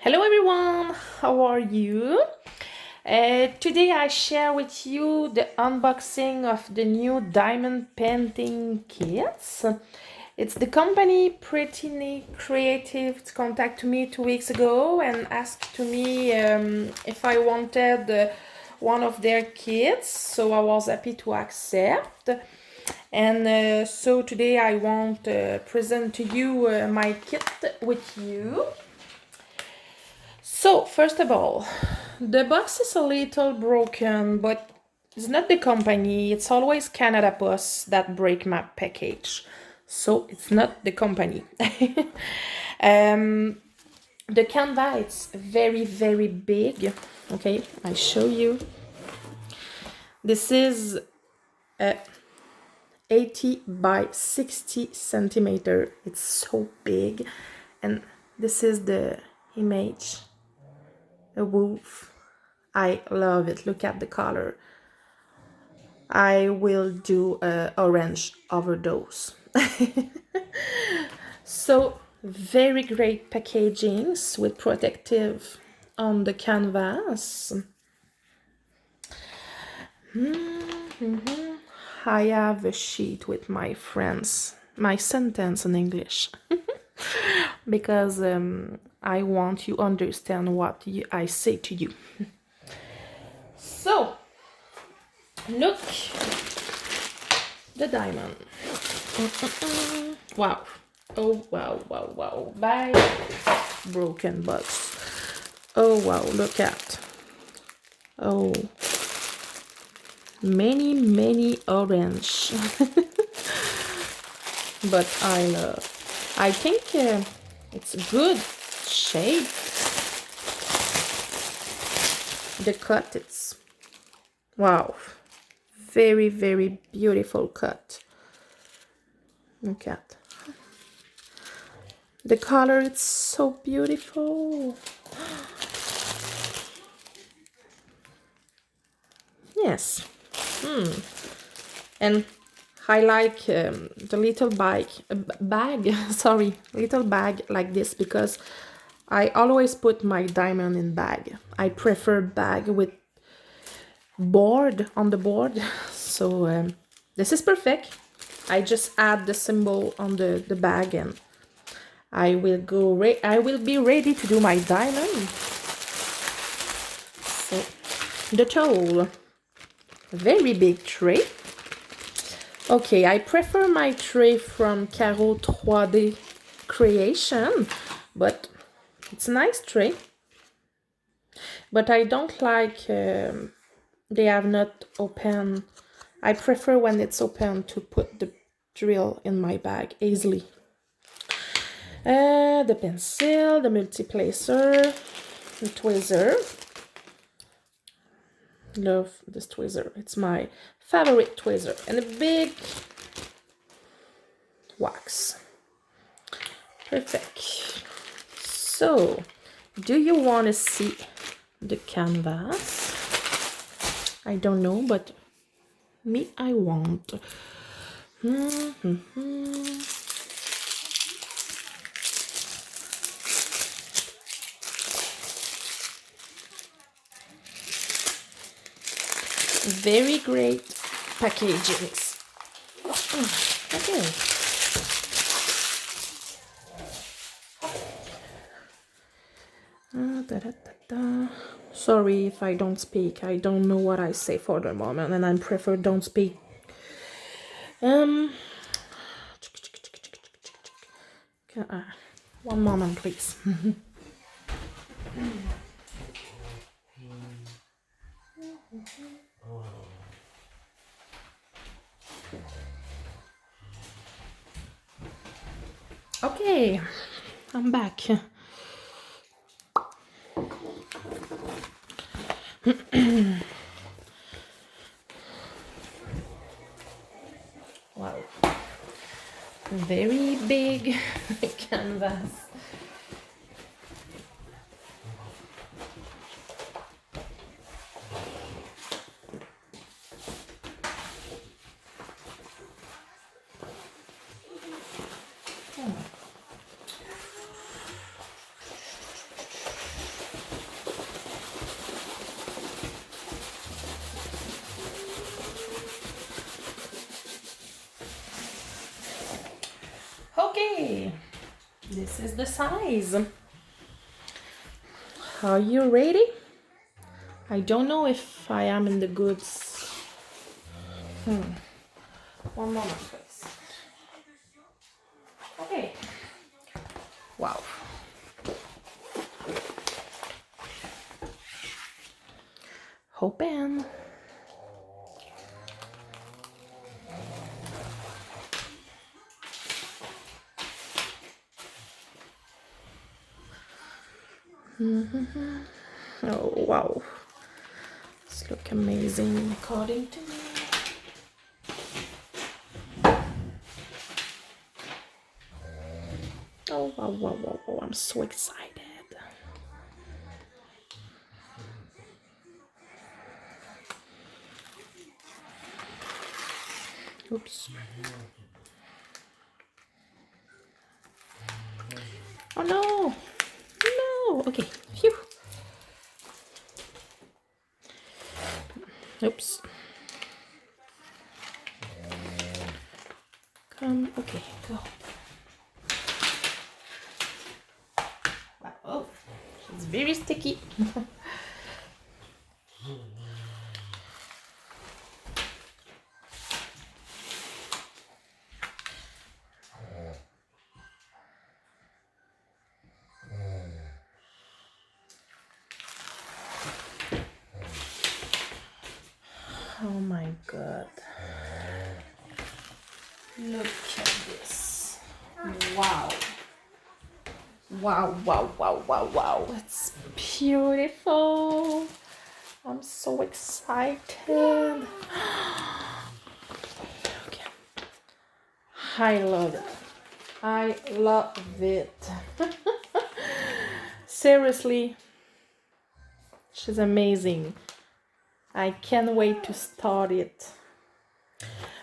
Hello everyone, how are you? Today I share with you the unboxing of the new diamond painting kits. It's the company Pretty Creative contacted me 2 weeks ago and asked to me if I wanted one of their kits, so I was happy to accept. And so today I want to present to you my kit with you. So, first of all, the box is a little broken, but it's not the company. It's always Canada Post that break my package. So, it's not the company. um, the canvas it's very, very big. Okay, I show you. This is 80 by 60 centimeter. It's so big. And this is the image. A wolf. I love it. Look at the color. I will do a orange overdose. So very great packagings with protective on the canvas. I have a sheet with my friends, my sentence in English, because I want you understand what I say to you. So, look, the diamond. Wow. Oh, wow, wow, wow. Bye. Broken box. Oh, wow, look at. Oh, many orange. But I love. I think it's good shape. The cut, it's wow. Very beautiful cut. Look at. The color, it's so beautiful. Yes. And I like the little bag, sorry, little bag like this because I always put my diamond in bag. I prefer bag with board on the board. So this is perfect. I just add the symbol on the bag and I will be ready to do my diamond. So the towel, very big tray. Okay, I prefer my tray from Caro 3D Creation, but it's a nice tray. But I don't like they have not open. I prefer when it's open to put the drill in my bag easily. The pencil, the multiplacer, the tweezer. Love this tweezer. It's my favorite tweezer. And a big wax. Perfect. So, do you want to see the canvas? I don't know, but me, I want. Very great packagings. Okay. Sorry if I don't speak. I don't know what I say for the moment, and I prefer don't speak. One moment, please. Okay, I'm back. Wow, very big canvas. this is the size. Are you ready? I don't know if I am in the goods. One moment, please. Okay. Wow. Open. Oh, wow. This looks amazing according to me. Oh, wow, wow, wow, wow. I'm so excited. Oops. Oh, no. No. Okay. Phew. Oops. Come. Okay, go. Wow. Oh, it's very sticky. Oh my god. Look at this. Wow. Wow, wow, wow, wow, wow. It's beautiful. I'm so excited. Okay. I love it. I love it. Seriously, she's amazing. I can't wait to start it.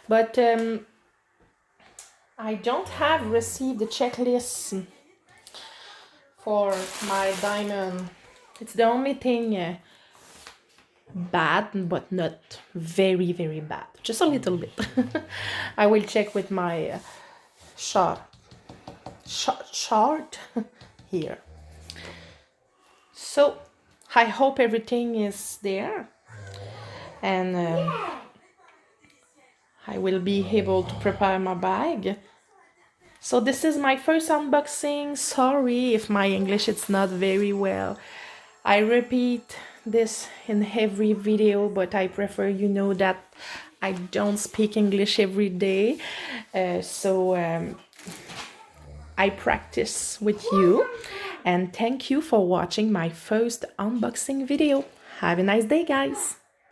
But I don't have received the checklist for my diamond. It's the only thing bad, but not very, very bad. Just a little bit. I will check with my chart here. So I hope everything is there, and I will be able to prepare my bag. So this is my first unboxing. Sorry if my English is not very well. I repeat this in every video, but I prefer, you know, that I don't speak English every day. So I practice with you. And thank you for watching my first unboxing video. Have a nice day, guys.